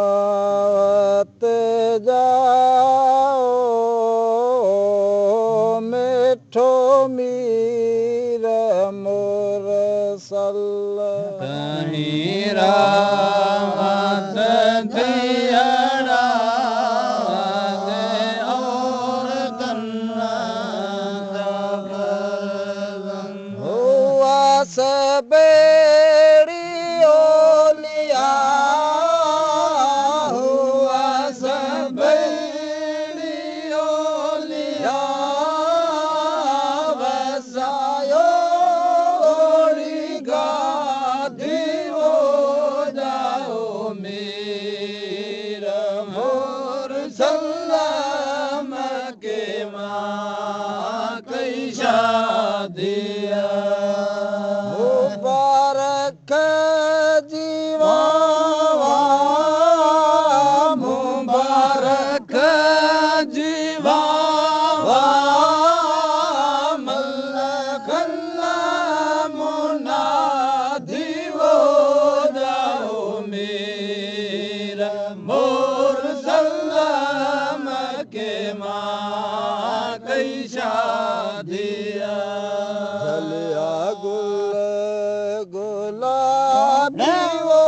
रात जाओ मिठो मीर मोर सल कहीं रात दियड़ा और कन्ना हुआ सबेड़ी ओलिया हुआ सबेड़ी ओलिया वसायो ओड़ी गादी हो जाओ मेरा मोर सलाम के माँ कई शादिया मुबारक जीवा मुबारक जीवा मल्लखल्ला मुनादी हो जाओ मेरा मोर सलाम के माँ कई शादिया झलिया गुल गुलाबी वो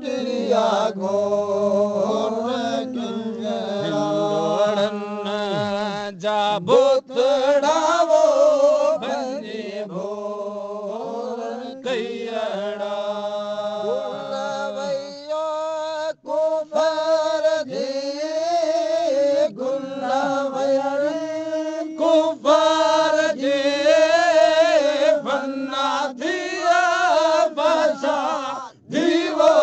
दिलिया घोर जाबुतड़ावो भंजी भोर कैयड़ा गुलवैया को फरदी गुलवैया को फरदी फन्ना दिया बसा दीवो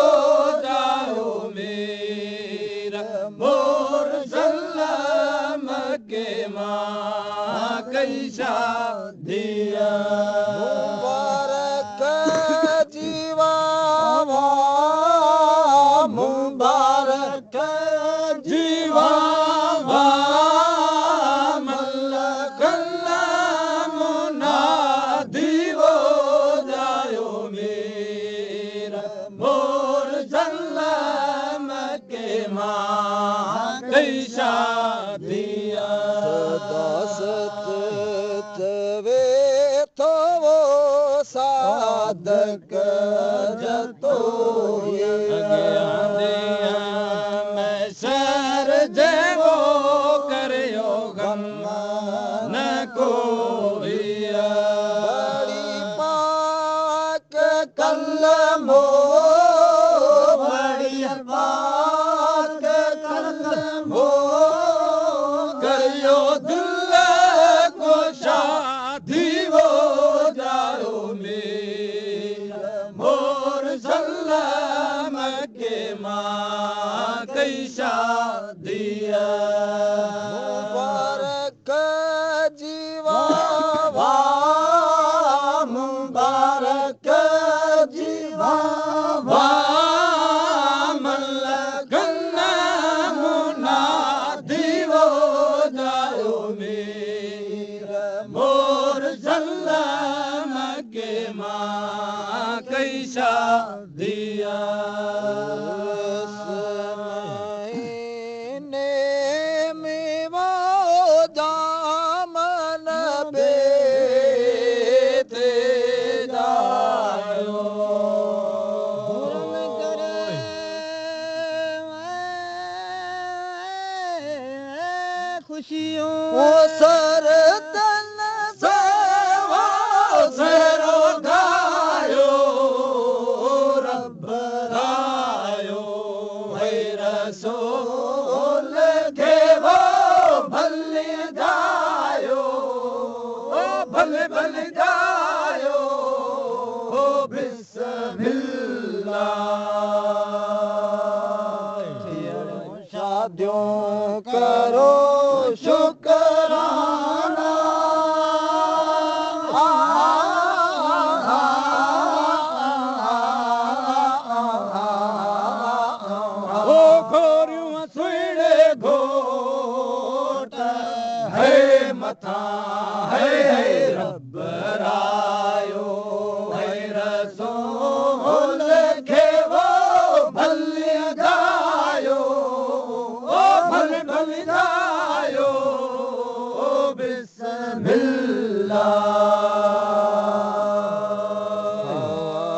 जाओ मेरा मोर सलाम के माँ कई शादिया मुबारक जीवा मुबारक जीवा मल्लखल्ला मुनादी हो जाओ मेरा मोर सलाम के माँ कई शादिया सदासत तवे तो वो साधक जतो मैं सर जेवो करियो गम न कोइया बड़ी पाक कलमो बड़ी पाक कलमो करियो दिल को शादी हो जाओ मेरा मोर सलाम के माँ कई शादिया मुबारक जीवा मुबारक जीवा मल्लखल्ला मुनादी हो जाओ मेरा मोर सलाम के माँ कई शादिया मेवा दामन बेते जायो खुशियों वो सर तन सेवा सरो गायो रब रायो है रसूल के वो भल जायो भल भल जायो बिस्मिल्लाह शादियों करो शुक्राना ओ घोरियूं सुहिणे घोट है मथा है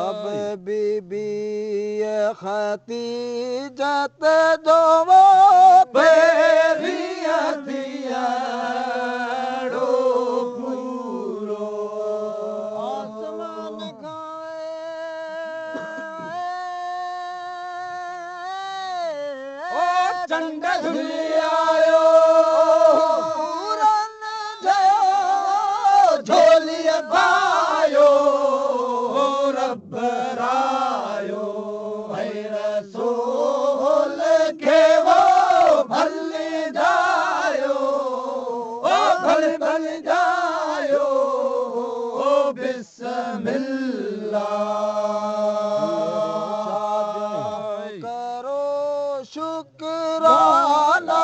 अब बीबी खतीजत जो वो बेरिया दिया पूरो आसमान खाए ओ चंड धुलियायो पूरन झोलिया पायो रब रायो है रसूल के वो भल जायो ओ भल भल जायो ओ बिस्मिल्लाह करो शुक्राना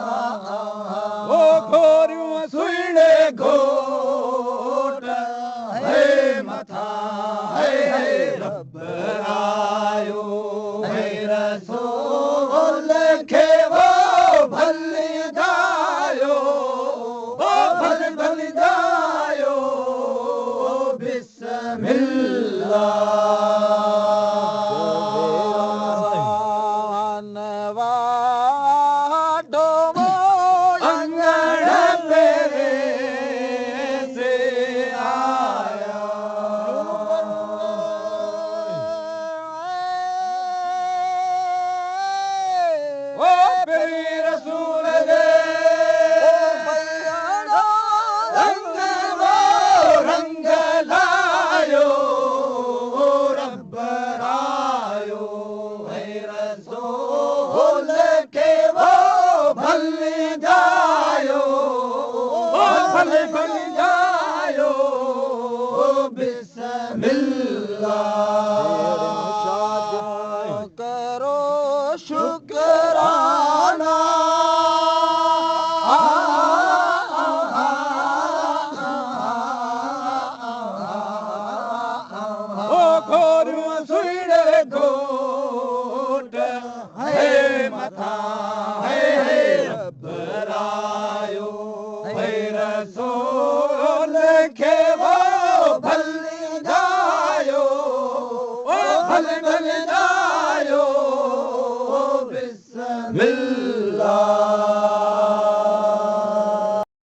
ओ खोरियूं सुइणे घोट है मथा है रब रायो है रसूल खे वो भल जायो ओ भल भल जायो बिस्मिल्लाह नवाडो अंगण तेरे से आया ओ प्यारे रसूल दे रंग वो रंग लायो रब रायो है रसूल के वो भल जायो ओ भल भल जायो बिस्मिल्लाह करो शुक्राना ओ खोरियूं सुइणे घोट है मथा है रब रायो है रसूल खे वो भल जायो ओ भल भल जायो बिस्मिल्लाह